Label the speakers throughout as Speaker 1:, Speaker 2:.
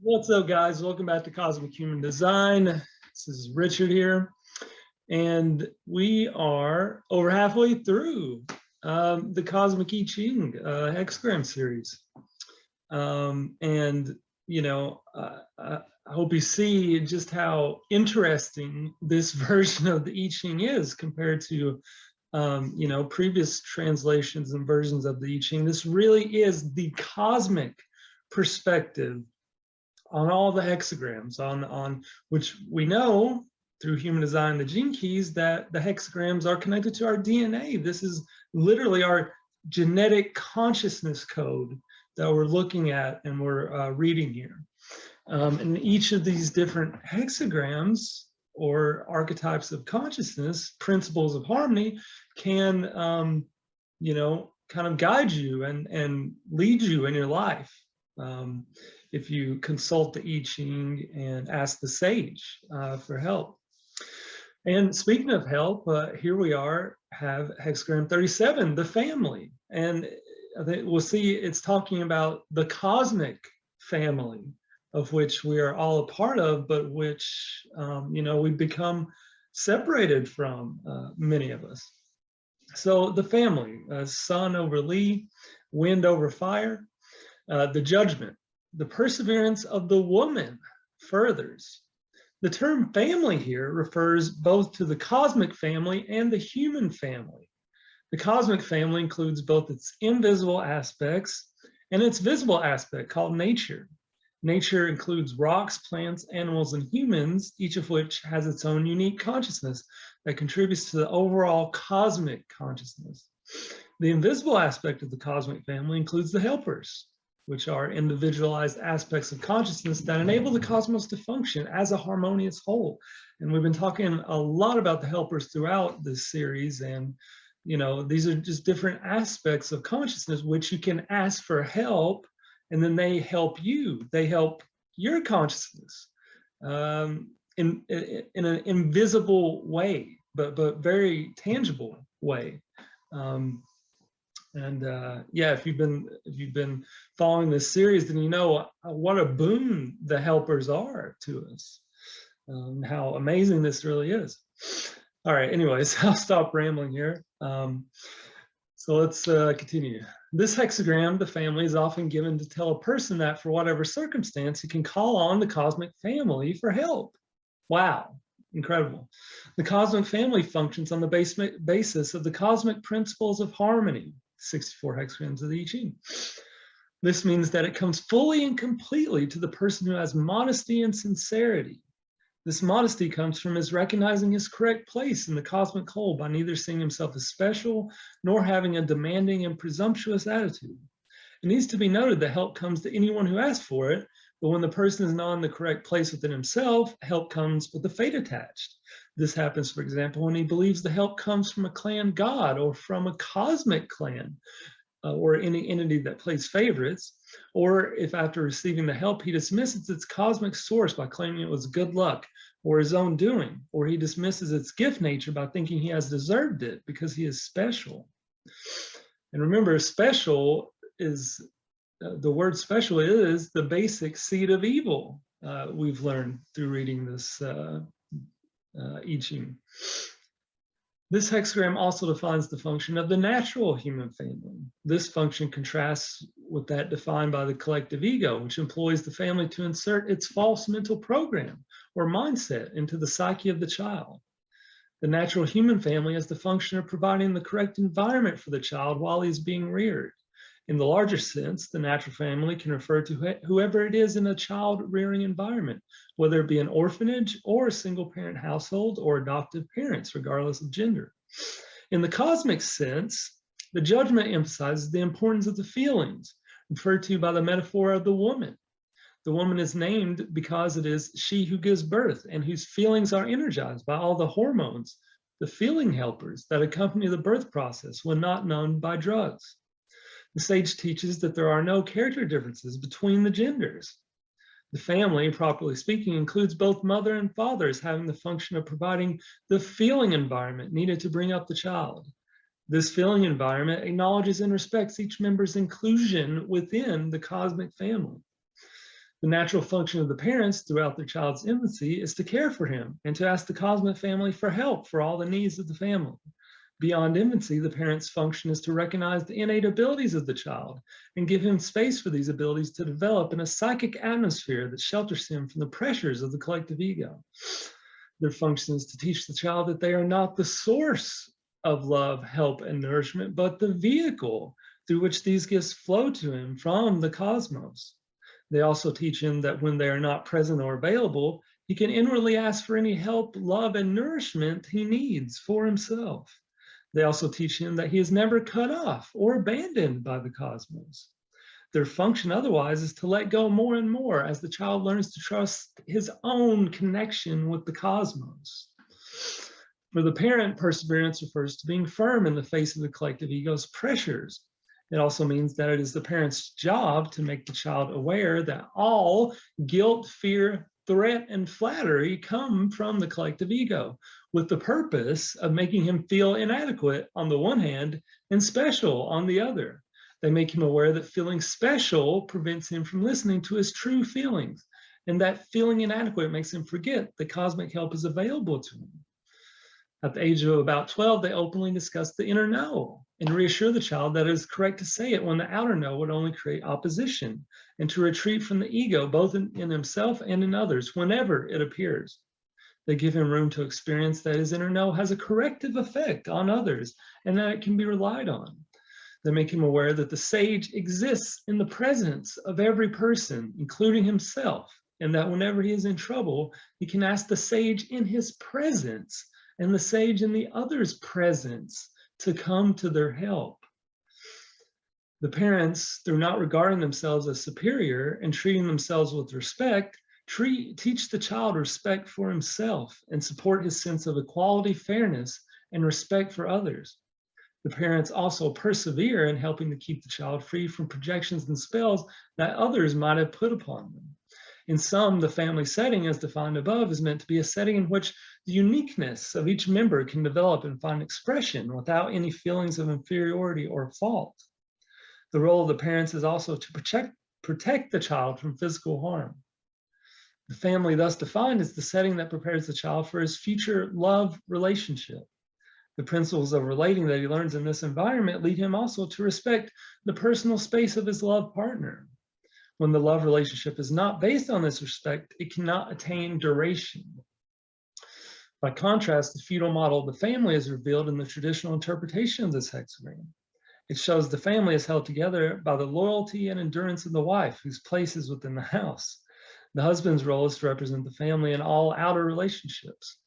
Speaker 1: What's up, guys? Welcome back to Cosmic Human Design. This is Richard here, and we are over halfway through the Cosmic I Ching Hexagram series. And I hope you see just how interesting this version of the I Ching is compared to previous translations and versions of the I Ching. This really is the cosmic perspective on all the hexagrams, on which we know through human design, the gene keys, that the hexagrams are connected to our DNA. This is literally our genetic consciousness code that we're looking at and we're reading here. And each of these different hexagrams or archetypes of consciousness, principles of harmony, can kind of guide you and lead you in your life. If you consult the I Ching and ask the sage for help. And speaking of help, here we have hexagram 37, the family. And we'll see it's talking about the cosmic family of which we are all a part of, but which, we've become separated from, many of us. So the family, sun over Lee, wind over fire, the judgment. The perseverance of the woman furthers. The term family here refers both to the cosmic family and the human family. The cosmic family includes both its invisible aspects and its visible aspect called nature. Nature includes rocks, plants, animals, and humans, each of which has its own unique consciousness that contributes to the overall cosmic consciousness. The invisible aspect of the cosmic family includes the helpers, which are individualized aspects of consciousness that enable the cosmos to function as a harmonious whole. And we've been talking a lot about the helpers throughout this series. And, these are just different aspects of consciousness, which you can ask for help, and then they help you. They help your consciousness in an invisible way, but very tangible way. If you've been following this series, then you know what a boon the helpers are to us, how amazing this really is. All right, anyways, I'll stop rambling here. So let's continue. This hexagram, the family, is often given to tell a person that for whatever circumstance, he can call on the cosmic family for help. Wow, incredible. The cosmic family functions on the basis of the cosmic principles of harmony, 64 hexagrams of the I Ching. This means that it comes fully and completely to the person who has modesty and sincerity. This modesty comes from his recognizing his correct place in the cosmic whole by neither seeing himself as special nor having a demanding and presumptuous attitude. It needs to be noted that help comes to anyone who asks for it, but when the person is not in the correct place within himself, help comes with the fate attached. This happens, for example, when he believes the help comes from a clan god or from a cosmic clan, or any entity that plays favorites, or if after receiving the help, he dismisses its cosmic source by claiming it was good luck or his own doing, or he dismisses its gift nature by thinking he has deserved it because he is special. And remember, special is, the word special is the basic seed of evil, we've learned through reading this I Ching. This hexagram also defines the function of the natural human family. This function contrasts with that defined by the collective ego, which employs the family to insert its false mental program or mindset into the psyche of the child. The natural human family has the function of providing the correct environment for the child while he's being reared. In the larger sense, the natural family can refer to whoever it is in a child-rearing environment, whether it be an orphanage or a single-parent household or adoptive parents, regardless of gender. In the cosmic sense, the judgment emphasizes the importance of the feelings, referred to by the metaphor of the woman. The woman is named because it is she who gives birth and whose feelings are energized by all the hormones, the feeling helpers that accompany the birth process when not known by drugs. The sage teaches that there are no character differences between the genders. The family, properly speaking, includes both mother and father as having the function of providing the feeling environment needed to bring up the child. This feeling environment acknowledges and respects each member's inclusion within the cosmic family. The natural function of the parents throughout their child's infancy is to care for him and to ask the cosmic family for help for all the needs of the family. Beyond infancy, the parent's function is to recognize the innate abilities of the child and give him space for these abilities to develop in a psychic atmosphere that shelters him from the pressures of the collective ego. Their function is to teach the child that they are not the source of love, help, and nourishment, but the vehicle through which these gifts flow to him from the cosmos. They also teach him that when they are not present or available, he can inwardly ask for any help, love, and nourishment he needs for himself. They also teach him that he is never cut off or abandoned by the cosmos. Their function otherwise is to let go more and more as the child learns to trust his own connection with the cosmos. For the parent, perseverance refers to being firm in the face of the collective ego's pressures. It also means that it is the parent's job to make the child aware that all guilt, fear, threat, and flattery come from the collective ego, with the purpose of making him feel inadequate on the one hand and special on the other. They make him aware that feeling special prevents him from listening to his true feelings, and that feeling inadequate makes him forget that cosmic help is available to him. At the age of about 12, they openly discuss the inner no and reassure the child that it is correct to say it when the outer no would only create opposition, and to retreat from the ego, both in himself and in others, whenever it appears. They give him room to experience that his inner no has a corrective effect on others and that it can be relied on. They make him aware that the sage exists in the presence of every person, including himself, and that whenever he is in trouble, he can ask the sage in his presence and the sage in the other's presence to come to their help. The parents, through not regarding themselves as superior and treating themselves with respect, teach the child respect for himself and support his sense of equality, fairness, and respect for others. The parents also persevere in helping to keep the child free from projections and spells that others might have put upon them. In sum, the family setting, as defined above, is meant to be a setting in which the uniqueness of each member can develop and find expression without any feelings of inferiority or fault. The role of the parents is also to protect the child from physical harm. The family, thus defined, is the setting that prepares the child for his future love relationship. The principles of relating that he learns in this environment lead him also to respect the personal space of his love partner. When the love relationship is not based on this respect, it cannot attain duration. By contrast, the feudal model of the family is revealed in the traditional interpretation of this hexagram. It shows the family is held together by the loyalty and endurance of the wife, whose place is within the house. The husband's role is to represent the family in all outer relationships.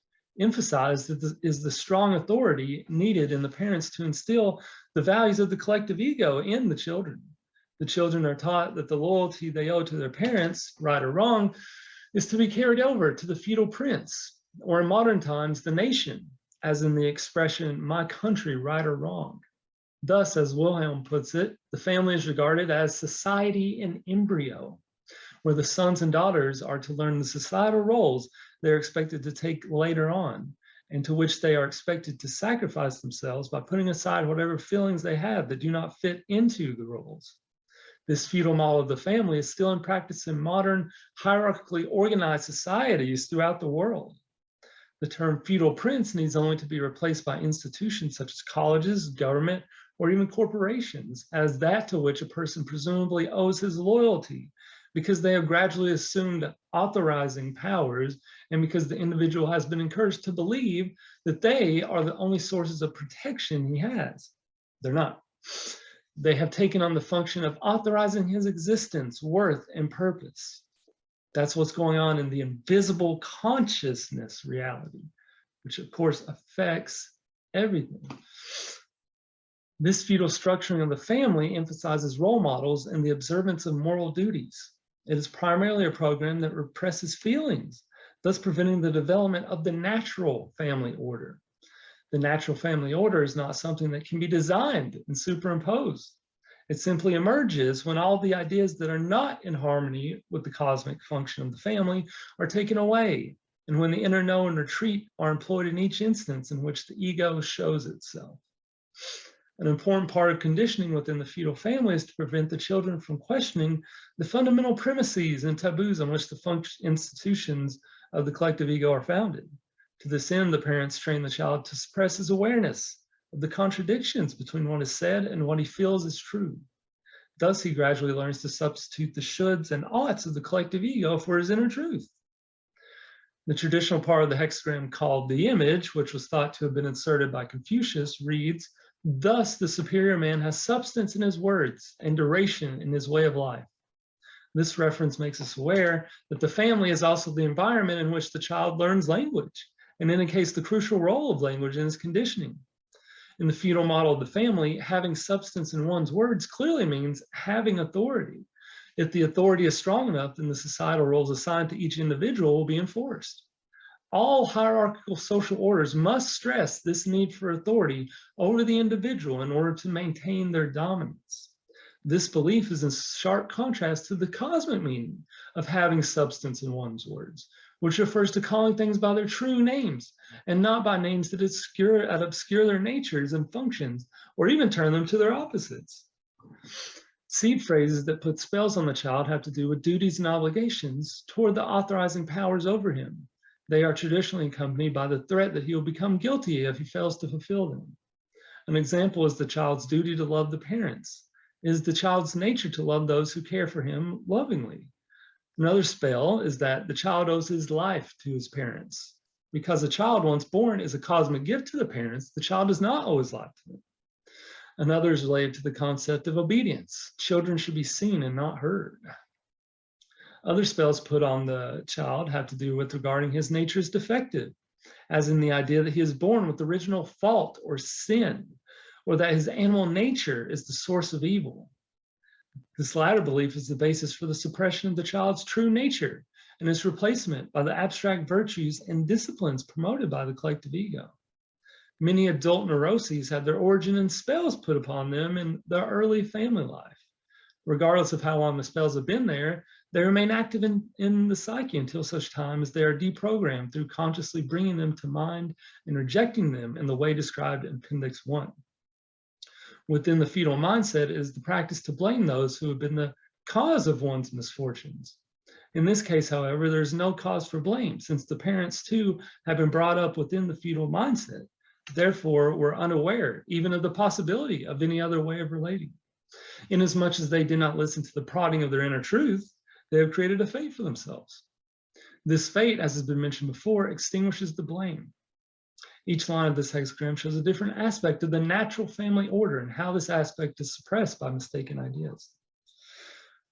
Speaker 1: Emphasized is the strong authority needed in the parents to instill the values of the collective ego in the children. The children are taught that the loyalty they owe to their parents, right or wrong, is to be carried over to the feudal prince, or in modern times, the nation, as in the expression, my country, right or wrong. Thus, as Wilhelm puts it, the family is regarded as society in embryo, where the sons and daughters are to learn the societal roles they're expected to take later on, and to which they are expected to sacrifice themselves by putting aside whatever feelings they have that do not fit into the roles. This feudal model of the family is still in practice in modern, hierarchically organized societies throughout the world. The term feudal prince needs only to be replaced by institutions such as colleges, government, or even corporations as that to which a person presumably owes his loyalty, because they have gradually assumed authorizing powers and because the individual has been encouraged to believe that they are the only sources of protection he has. They're not. They have taken on the function of authorizing his existence, worth, and purpose. That's what's going on in the invisible consciousness reality, which of course affects everything. This feudal structuring of the family emphasizes role models and the observance of moral duties. It is primarily a program that represses feelings, thus preventing the development of the natural family order. The natural family order is not something that can be designed and superimposed. It simply emerges when all the ideas that are not in harmony with the cosmic function of the family are taken away, and when the inner know and retreat are employed in each instance in which the ego shows itself. An important part of conditioning within the feudal family is to prevent the children from questioning the fundamental premises and taboos on which the institutions of the collective ego are founded. To this end, the parents train the child to suppress his awareness of the contradictions between what is said and what he feels is true. Thus, he gradually learns to substitute the shoulds and oughts of the collective ego for his inner truth. The traditional part of the hexagram called the image, which was thought to have been inserted by Confucius, reads, "Thus the superior man has substance in his words and duration in his way of life." This reference makes us aware that the family is also the environment in which the child learns language and indicates the crucial role of language in his conditioning. In the feudal model of the family, having substance in one's words clearly means having authority. If the authority is strong enough, then the societal roles assigned to each individual will be enforced. All hierarchical social orders must stress this need for authority over the individual in order to maintain their dominance. This belief is in sharp contrast to the cosmic meaning of having substance in one's words, which refers to calling things by their true names and not by names that obscure their natures and functions, or even turn them to their opposites. Seed phrases that put spells on the child have to do with duties and obligations toward the authorizing powers over him. They are traditionally accompanied by the threat that he will become guilty if he fails to fulfill them. An example is the child's duty to love the parents. It is the child's nature to love those who care for him lovingly. Another spell is that the child owes his life to his parents. Because a child once born is a cosmic gift to the parents, the child does not owe his life to them. Another is related to the concept of obedience. Children should be seen and not heard. Other spells put on the child have to do with regarding his nature as defective, as in the idea that he is born with original fault or sin, or that his animal nature is the source of evil. This latter belief is the basis for the suppression of the child's true nature and its replacement by the abstract virtues and disciplines promoted by the collective ego. Many adult neuroses have their origin in spells put upon them in their early family life. Regardless of how long the spells have been there, they remain active in the psyche until such time as they are deprogrammed through consciously bringing them to mind and rejecting them in the way described in Appendix 1. Within the feudal mindset is the practice to blame those who have been the cause of one's misfortunes. In this case, however, there is no cause for blame, since the parents too have been brought up within the feudal mindset. Therefore, were unaware even of the possibility of any other way of relating. Inasmuch as they did not listen to the prodding of their inner truth, they have created a fate for themselves. This fate, as has been mentioned before, extinguishes the blame. Each line of this hexagram shows a different aspect of the natural family order and how this aspect is suppressed by mistaken ideas.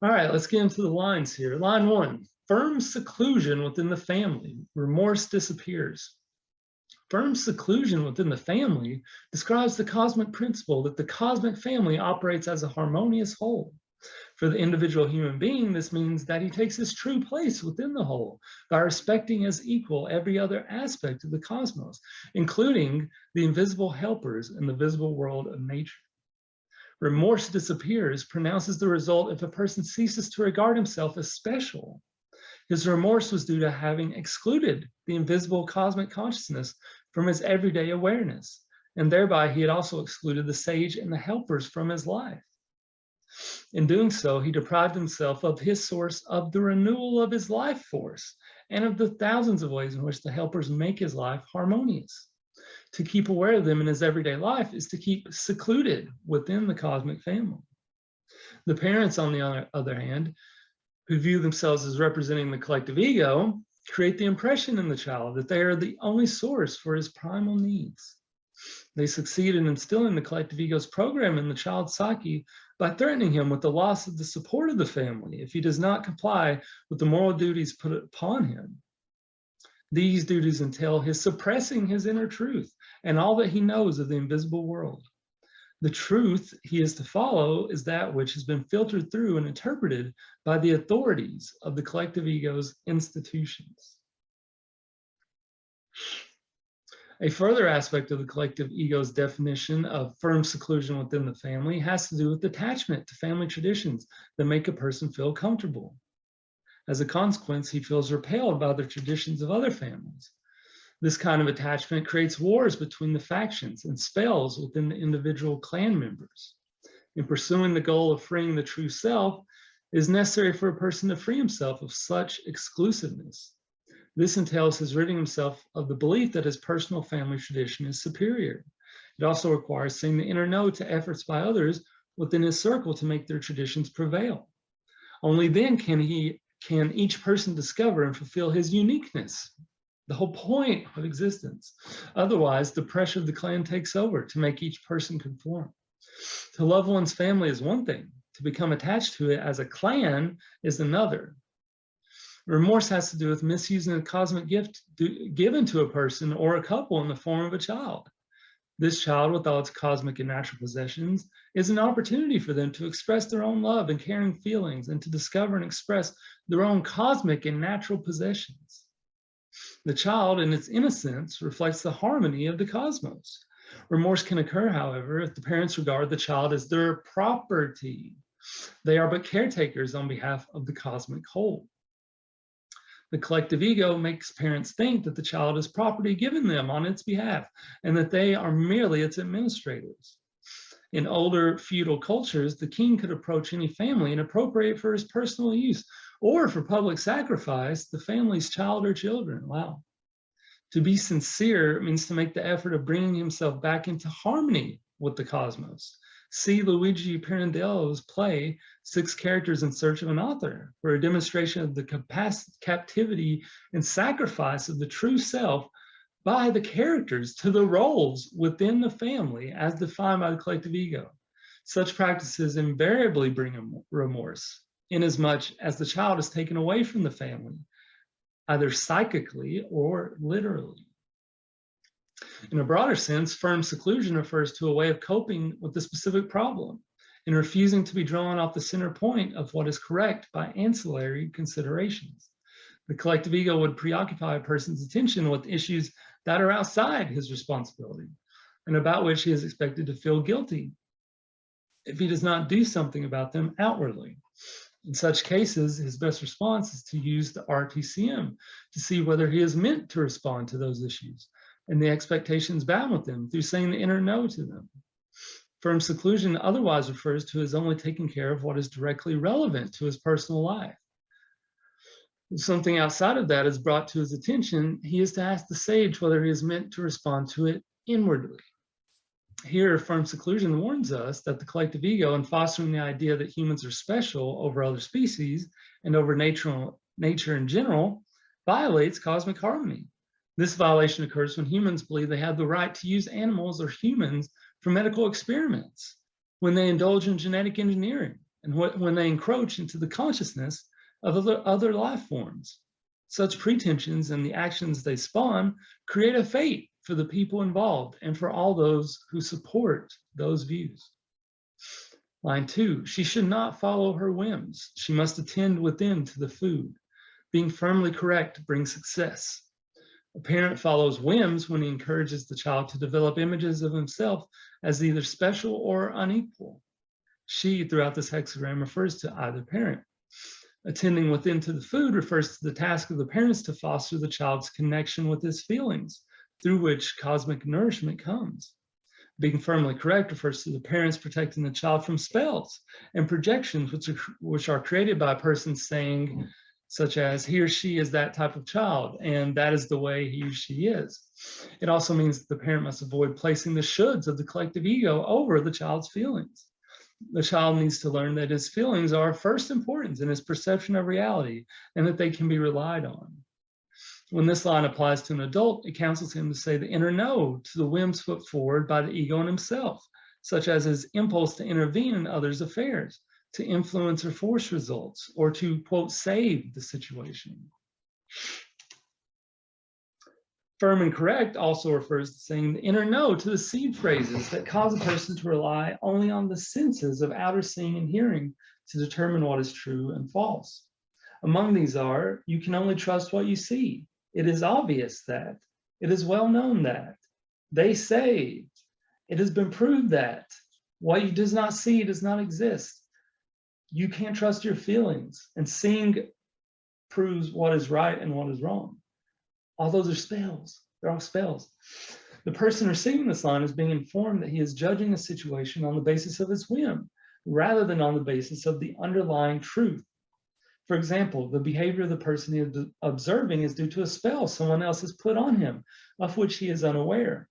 Speaker 1: All right, let's get into the lines here. Line 1, firm seclusion within the family, remorse disappears. Firm seclusion within the family describes the cosmic principle that the cosmic family operates as a harmonious whole. For the individual human being, this means that he takes his true place within the whole by respecting as equal every other aspect of the cosmos, including the invisible helpers in the visible world of nature. Remorse disappears pronounces the result if a person ceases to regard himself as special. His remorse was due to having excluded the invisible cosmic consciousness from his everyday awareness, and thereby he had also excluded the sage and the helpers from his life. In doing so, he deprived himself of his source of the renewal of his life force and of the thousands of ways in which the helpers make his life harmonious. To keep aware of them in his everyday life is to keep secluded within the cosmic family. The parents, on the other hand, who view themselves as representing the collective ego, create the impression in the child that they are the only source for his primal needs. They succeed in instilling the collective ego's program in the child's psyche by threatening him with the loss of the support of the family if he does not comply with the moral duties put upon him. These duties entail his suppressing his inner truth and all that he knows of the invisible world. The truth he is to follow is that which has been filtered through and interpreted by the authorities of the collective ego's institutions. A further aspect of the collective ego's definition of firm seclusion within the family has to do with attachment to family traditions that make a person feel comfortable. As a consequence, he feels repelled by the traditions of other families. This kind of attachment creates wars between the factions and spells within the individual clan members. In pursuing the goal of freeing the true self, it is necessary for a person to free himself of such exclusiveness. This entails his ridding himself of the belief that his personal family tradition is superior. It also requires saying the inner no to efforts by others within his circle to make their traditions prevail. Only then can each person discover and fulfill his uniqueness, the whole point of existence. Otherwise, the pressure of the clan takes over to make each person conform. To love one's family is one thing. To become attached to it as a clan is another. Remorse has to do with misusing a cosmic gift given to a person or a couple in the form of a child. This child, with all its cosmic and natural possessions, is an opportunity for them to express their own love and caring feelings and to discover and express their own cosmic and natural possessions. The child, in its innocence, reflects the harmony of the cosmos. Remorse can occur, however, if the parents regard the child as their property. They are but caretakers on behalf of the cosmic whole. The collective ego makes parents think that the child is property given them on its behalf and that they are merely its administrators. In older feudal cultures, the king could approach any family and appropriate for his personal use or for public sacrifice the family's child or children. Wow. To be sincere means to make the effort of bringing himself back into harmony with the cosmos. See Luigi Pirandello's play, 6 Characters in Search of an Author, for a demonstration of the captivity and sacrifice of the true self by the characters to the roles within the family as defined by the collective ego. Such practices invariably bring remorse, inasmuch as the child is taken away from the family, either psychically or literally. In a broader sense, firm seclusion refers to a way of coping with a specific problem and refusing to be drawn off the center point of what is correct by ancillary considerations. The collective ego would preoccupy a person's attention with issues that are outside his responsibility and about which he is expected to feel guilty if he does not do something about them outwardly. In such cases, his best response is to use the RTCM to see whether he is meant to respond to those issues and the expectations bound with them through saying the inner no to them. Firm seclusion otherwise refers to his only taking care of what is directly relevant to his personal life. If something outside of that is brought to his attention, he is to ask the sage whether he is meant to respond to it inwardly. Here, firm seclusion warns us that the collective ego, in fostering the idea that humans are special over other species and over nature in general, violates cosmic harmony. This violation occurs when humans believe they have the right to use animals or humans for medical experiments, when they indulge in genetic engineering, and when they encroach into the consciousness of other life forms. Such pretensions and the actions they spawn create a fate for the people involved and for all those who support those views. Line 2, she should not follow her whims. She must attend within to the food. Being firmly correct brings success. A parent follows whims when he encourages the child to develop images of himself as either special or unequal. She, throughout this hexagram, refers to either parent. Attending within to the food refers to the task of the parents to foster the child's connection with his feelings, through which cosmic nourishment comes. Being firmly correct refers to the parents protecting the child from spells and projections which are created by a person saying, such as he or she is that type of child, and that is the way he or she is. It also means that the parent must avoid placing the shoulds of the collective ego over the child's feelings. The child needs to learn that his feelings are of first importance in his perception of reality and that they can be relied on. When this line applies to an adult, it counsels him to say the inner no to the whims put forward by the ego in himself, such as his impulse to intervene in others' affairs, to influence or force results, or to, quote, save the situation. Firm and correct also refers to saying the inner no to the seed phrases that cause a person to rely only on the senses of outer seeing and hearing to determine what is true and false. Among these are, you can only trust what you see. It is obvious that. It is well known that. They say. It has been proved that. What you does not see does not exist. You can't trust your feelings, and seeing proves what is right and what is wrong. All those are spells. They're all spells. The person receiving this line is being informed that he is judging a situation on the basis of his whim, rather than on the basis of the underlying truth. For example, the behavior of the person he is observing is due to a spell someone else has put on him, of which he is unaware.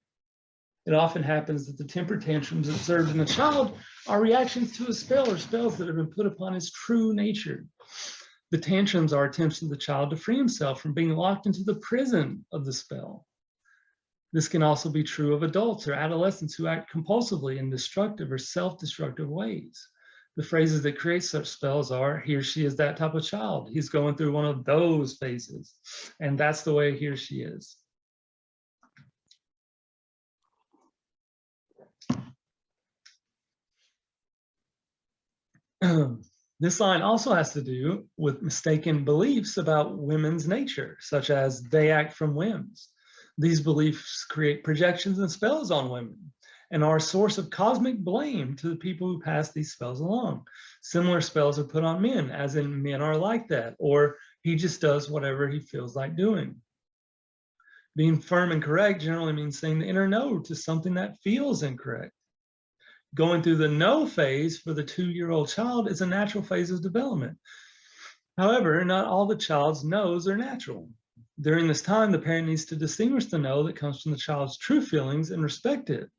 Speaker 1: It often happens that the temper tantrums observed in a child are reactions to a spell or spells that have been put upon his true nature. The tantrums are attempts of the child to free himself from being locked into the prison of the spell. This can also be true of adults or adolescents who act compulsively in destructive or self-destructive ways. The phrases that create such spells are, he or she is that type of child. He's going through one of those phases, and that's the way he or she is. This line also has to do with mistaken beliefs about women's nature, such as they act from whims. These beliefs create projections and spells on women and are a source of cosmic blame to the people who pass these spells along. Similar spells are put on men, as in men are like that, or he just does whatever he feels like doing. Being firm and correct generally means saying the inner no to something that feels incorrect. Going through the no phase for the 2-year-old child is a natural phase of development. However, not all the child's no's are natural. During this time, the parent needs to distinguish the no that comes from the child's true feelings and respect it.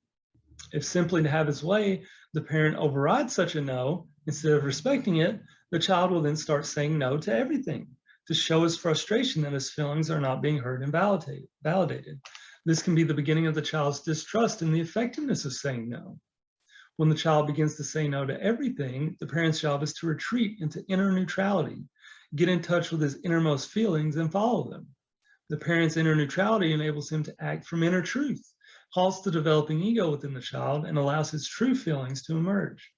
Speaker 1: If simply to have his way, the parent overrides such a no, instead of respecting it, the child will then start saying no to everything to show his frustration that his feelings are not being heard and validated. This can be the beginning of the child's distrust in the effectiveness of saying no. When the child begins to say no to everything, the parent's job is to retreat into inner neutrality, get in touch with his innermost feelings and follow them. The parent's inner neutrality enables him to act from inner truth, halts the developing ego within the child, and allows his true feelings to emerge.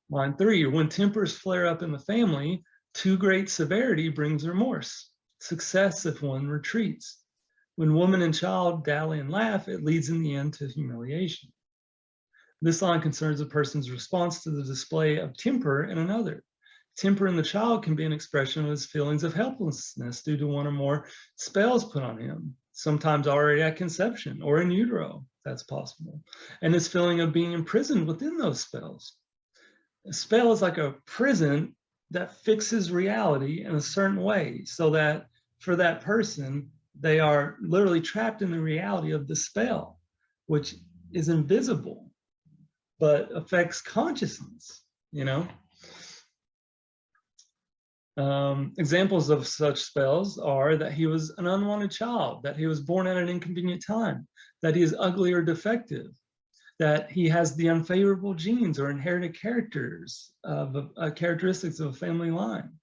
Speaker 1: Line 3, when tempers flare up in the family, too great severity brings remorse, success if one retreats. When woman and child dally and laugh, it leads in the end to humiliation. This line concerns a person's response to the display of temper in another. Temper in the child can be an expression of his feelings of helplessness due to one or more spells put on him, sometimes already at conception or in utero, that's possible, and his feeling of being imprisoned within those spells. A spell is like a prison that fixes reality in a certain way so that for that person, they are literally trapped in the reality of the spell, which is invisible, but affects consciousness, you know? Examples of such spells are that he was an unwanted child, that he was born at an inconvenient time, that he is ugly or defective, that he has the unfavorable genes or inherited characteristics of a family line,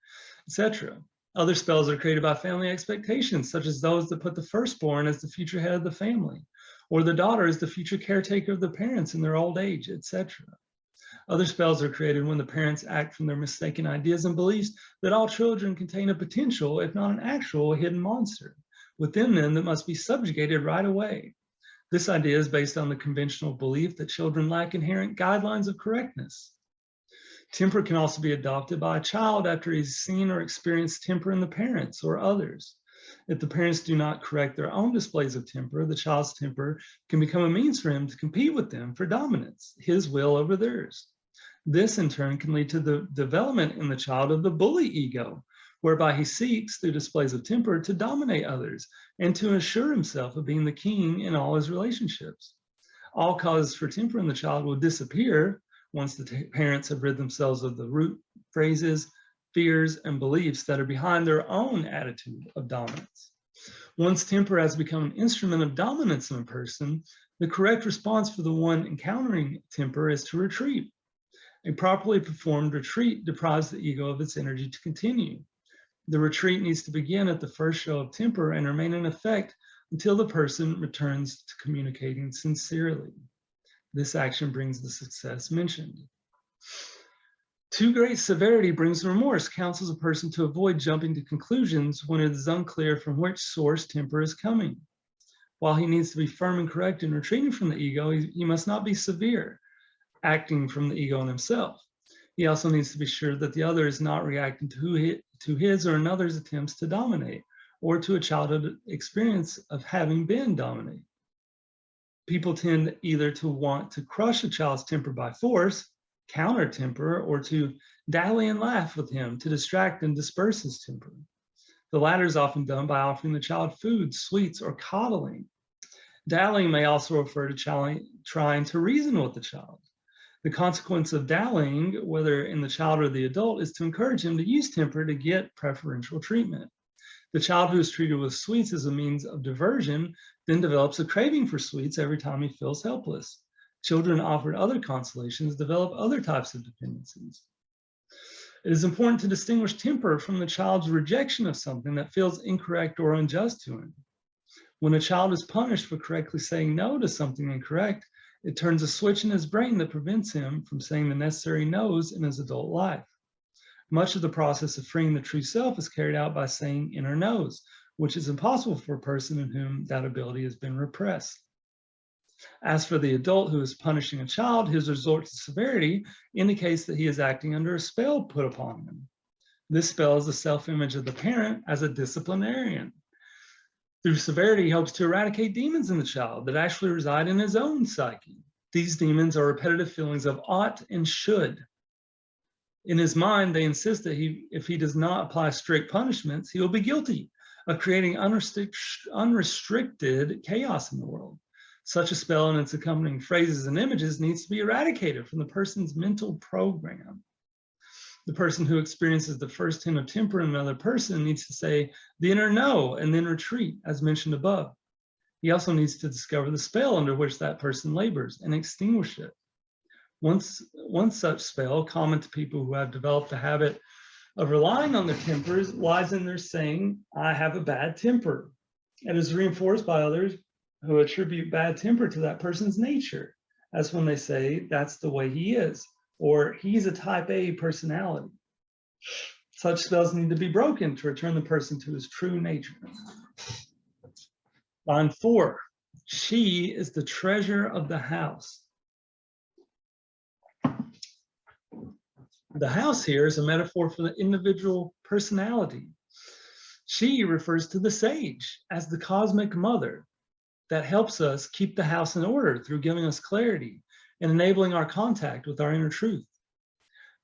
Speaker 1: etc. Other spells are created by family expectations, such as those that put the firstborn as the future head of the family, or the daughter as the future caretaker of the parents in their old age, etc. Other spells are created when the parents act from their mistaken ideas and beliefs that all children contain a potential, if not an actual, hidden monster within them that must be subjugated right away. This idea is based on the conventional belief that children lack inherent guidelines of correctness. Temper can also be adopted by a child after he's seen or experienced temper in the parents or others. If the parents do not correct their own displays of temper, the child's temper can become a means for him to compete with them for dominance, his will over theirs. This in turn can lead to the development in the child of the bully ego, whereby he seeks, through displays of temper, to dominate others and to assure himself of being the king in all his relationships. All causes for temper in the child will disappear once the parents have rid themselves of the root phrases, fears, and beliefs that are behind their own attitude of dominance. Once temper has become an instrument of dominance in a person, the correct response for the one encountering temper is to retreat. A properly performed retreat deprives the ego of its energy to continue. The retreat needs to begin at the first show of temper and remain in effect until the person returns to communicating sincerely. This action brings the success mentioned. Too great severity brings remorse, counsels a person to avoid jumping to conclusions when it is unclear from which source temper is coming. While he needs to be firm and correct in retreating from the ego, he must not be severe, acting from the ego in himself. He also needs to be sure that the other is not reacting to his or another's attempts to dominate, or to a childhood experience of having been dominated. People tend either to want to crush a child's temper by force, counter temper, or to dally and laugh with him to distract and disperse his temper. The latter is often done by offering the child food, sweets, or coddling. Dallying may also refer to trying to reason with the child. The consequence of dallying, whether in the child or the adult, is to encourage him to use temper to get preferential treatment. The child who is treated with sweets as a means of diversion then develops a craving for sweets every time he feels helpless. Children offered other consolations develop other types of dependencies. It is important to distinguish temper from the child's rejection of something that feels incorrect or unjust to him. When a child is punished for correctly saying no to something incorrect, it turns a switch in his brain that prevents him from saying the necessary no's in his adult life. Much of the process of freeing the true self is carried out by saying inner no's, which is impossible for a person in whom that ability has been repressed. As for the adult who is punishing a child, his resort to severity indicates that he is acting under a spell put upon him. This spell is the self-image of the parent as a disciplinarian. Through severity, he hopes to eradicate demons in the child that actually reside in his own psyche. These demons are repetitive feelings of ought and should. In his mind, they insist that if he does not apply strict punishments, he will be guilty of creating unrestricted chaos in the world. Such a spell and its accompanying phrases and images needs to be eradicated from the person's mental program. The person who experiences the first hint of temper in another person needs to say the inner no and then retreat, as mentioned above. He also needs to discover the spell under which that person labors and extinguish it. One such spell, common to people who have developed a habit of relying on their tempers, lies in their saying, I have a bad temper. It is reinforced by others who attribute bad temper to that person's nature, as when they say, that's the way he is, or he's a type A personality. Such spells need to be broken to return the person to his true nature. Line 4, she is the treasure of the house. The house here is a metaphor for the individual personality. She refers to the sage as the cosmic mother that helps us keep the house in order through giving us clarity and enabling our contact with our inner truth.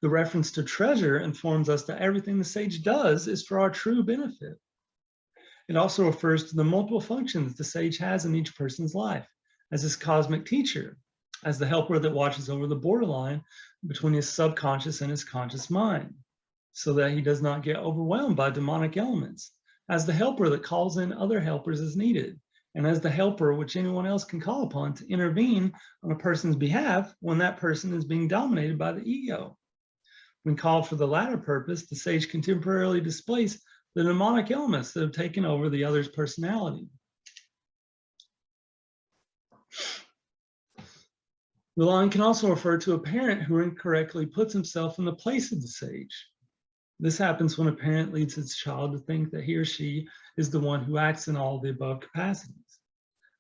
Speaker 1: The reference to treasure informs us that everything the sage does is for our true benefit. It also refers to the multiple functions the sage has in each person's life, as his cosmic teacher, as the helper that watches over the borderline between his subconscious and his conscious mind, so that he does not get overwhelmed by demonic elements, as the helper that calls in other helpers as needed, and as the helper which anyone else can call upon to intervene on a person's behalf when that person is being dominated by the ego. When called for the latter purpose, the sage can temporarily displace the demonic elements that have taken over the other's personality. The line can also refer to a parent who incorrectly puts himself in the place of the sage. This happens when a parent leads his child to think that he or she is the one who acts in all the above capacities.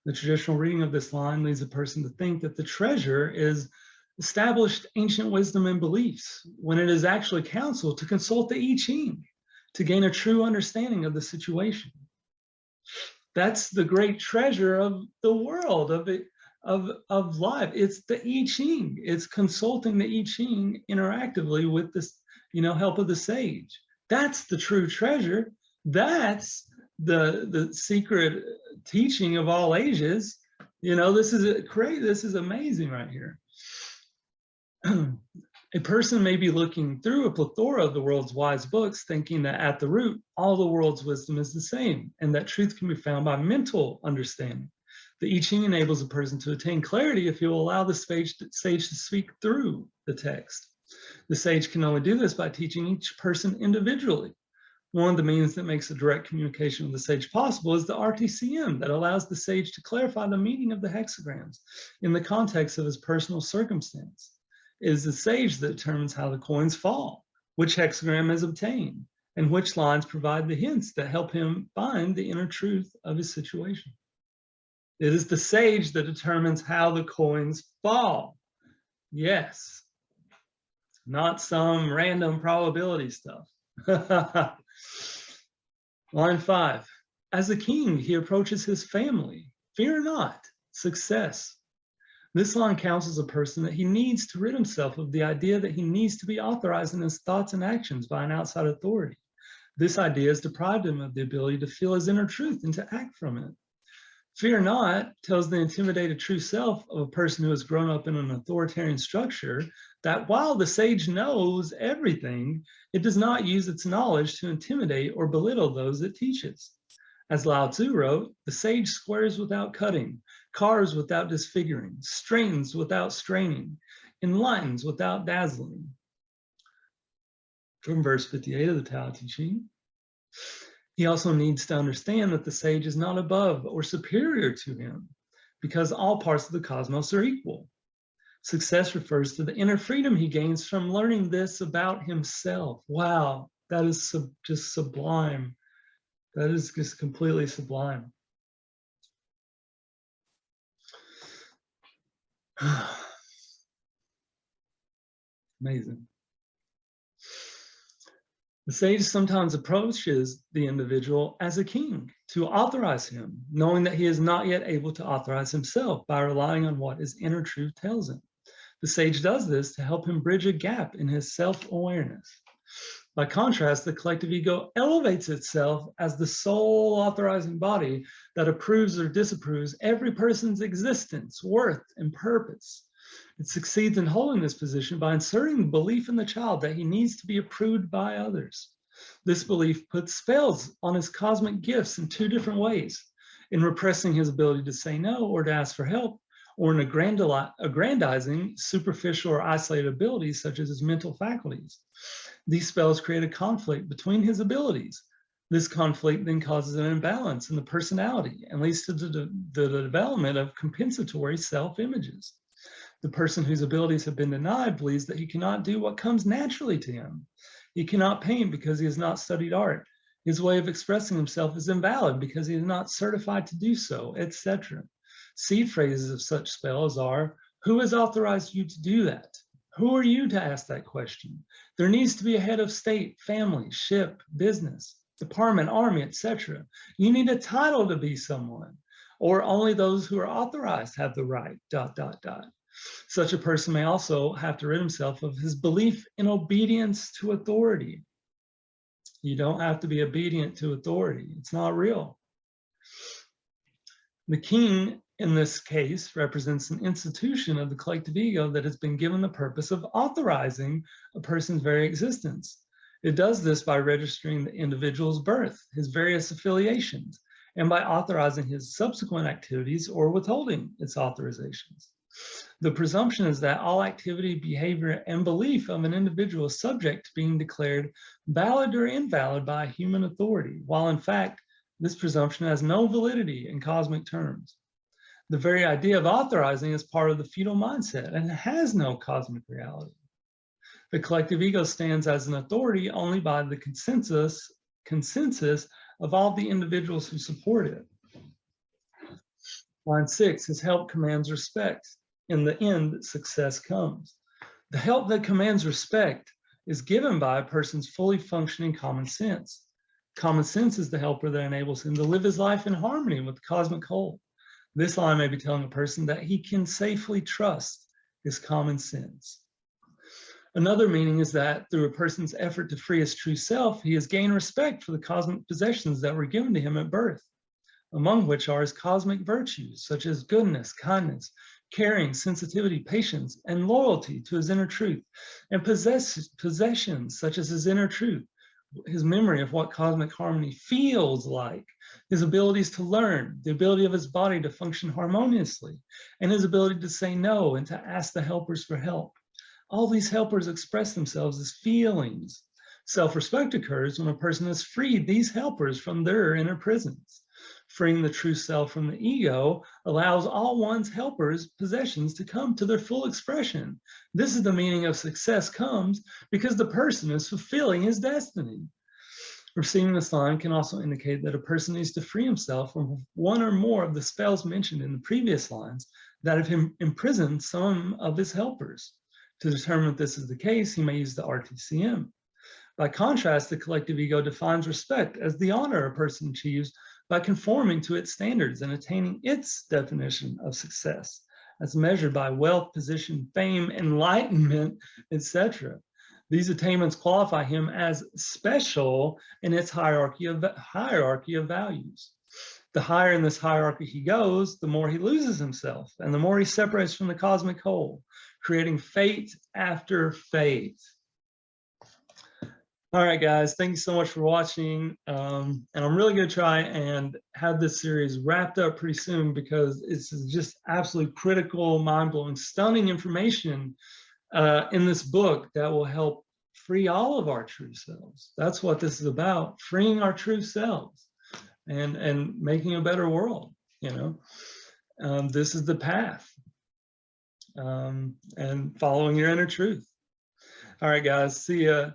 Speaker 1: The traditional reading of this line leads a person to think that the treasure is established ancient wisdom and beliefs, when it is actually counsel to consult the I Ching to gain a true understanding of the situation. That's the great treasure of the world, of life. It's the I Ching. It's consulting the I Ching interactively with this, help of the sage. That's the true treasure. That's the secret teaching of all ages. This is great. This is amazing right here. A person may be looking through a plethora of the world's wise books, thinking that at the root, all the world's wisdom is the same, and that truth can be found by mental understanding. The I Ching enables a person to attain clarity if he will allow the sage to speak through the text. The sage can only do this by teaching each person individually. One of the means that makes a direct communication with the sage possible is the RTCM that allows the sage to clarify the meaning of the hexagrams in the context of his personal circumstance. It is the sage that determines how the coins fall, which hexagram is obtained, and which lines provide the hints that help him find the inner truth of his situation. It is the sage that determines how the coins fall. Yes, not some random probability stuff. Line 5, As a king, he approaches his family. Fear not, success. This line counsels a person that he needs to rid himself of the idea that he needs to be authorized in his thoughts and actions by an outside authority. This idea has deprived him of the ability to feel his inner truth and to act from it. Fear not tells the intimidated true self of a person who has grown up in an authoritarian structure that while the sage knows everything, it does not use its knowledge to intimidate or belittle those it teaches. As Lao Tzu wrote, the sage squares without cutting, carves without disfiguring, straightens without straining, enlightens without dazzling. From verse 58 of the Tao Te Ching. He also needs to understand that the sage is not above or superior to him, because all parts of the cosmos are equal. Success refers to the inner freedom he gains from learning this about himself. Wow, that is just sublime. That is just completely sublime. Amazing. The sage sometimes approaches the individual as a king to authorize him, knowing that he is not yet able to authorize himself by relying on what his inner truth tells him. The sage does this to help him bridge a gap in his self-awareness. By contrast, the collective ego elevates itself as the sole authorizing body that approves or disapproves every person's existence, worth, and purpose. It succeeds in holding this position by inserting the belief in the child that he needs to be approved by others. This belief puts spells on his cosmic gifts in two different ways: in repressing his ability to say no or to ask for help, or in aggrandizing superficial or isolated abilities such as his mental faculties. These spells create a conflict between his abilities. This conflict then causes an imbalance in the personality and leads to the development of compensatory self-images. The person whose abilities have been denied believes that he cannot do what comes naturally to him. He cannot paint because he has not studied art. His way of expressing himself is invalid because he is not certified to do so, etc. Seed phrases of such spells are, "Who has authorized you to do that? Who are you to ask that question? There needs to be a head of state, family, ship, business, department, army, etc. You need a title to be someone, or only those who are authorized have the right, ... Such a person may also have to rid himself of his belief in obedience to authority. You don't have to be obedient to authority. It's not real. The king, in this case, represents an institution of the collective ego that has been given the purpose of authorizing a person's very existence. It does this by registering the individual's birth, his various affiliations, and by authorizing his subsequent activities or withholding its authorizations. The presumption is that all activity, behavior, and belief of an individual is subject to being declared valid or invalid by a human authority, while in fact, this presumption has no validity in cosmic terms. The very idea of authorizing is part of the feudal mindset and has no cosmic reality. The collective ego stands as an authority only by the consensus of all the individuals who support it. Line 6, his help commands respect. In the end, success comes. The help that commands respect is given by a person's fully functioning common sense. Common sense is the helper that enables him to live his life in harmony with the cosmic whole. This line may be telling a person that he can safely trust his common sense. Another meaning is that through a person's effort to free his true self, he has gained respect for the cosmic possessions that were given to him at birth, among which are his cosmic virtues, such as goodness, kindness, caring, sensitivity, patience, and loyalty to his inner truth, and possessions such as his inner truth, his memory of what cosmic harmony feels like, his abilities to learn, the ability of his body to function harmoniously, and his ability to say no and to ask the helpers for help. All these helpers express themselves as feelings. Self-respect occurs when a person has freed these helpers from their inner prisons. Freeing the true self from the ego allows all one's helpers' possessions to come to their full expression. This is the meaning of success comes because the person is fulfilling his destiny. Receiving this line can also indicate that a person needs to free himself from one or more of the spells mentioned in the previous lines that have imprisoned some of his helpers. To determine if this is the case, he may use the RTCM. By contrast, the collective ego defines respect as the honor a person achieves by conforming to its standards and attaining its definition of success as measured by wealth, position, fame, enlightenment, etc. These attainments qualify him as special in its hierarchy of values. The higher in this hierarchy he goes, the more he loses himself and the more he separates from the cosmic whole, creating fate after fate. All right, guys, thank you so much for watching. And I'm really going to try and have this series wrapped up pretty soon because it's just absolutely critical, mind-blowing, stunning information in this book that will help free all of our true selves. That's what this is about, freeing our true selves and making a better world, you know. This is the path, and following your inner truth. All right, guys, see ya.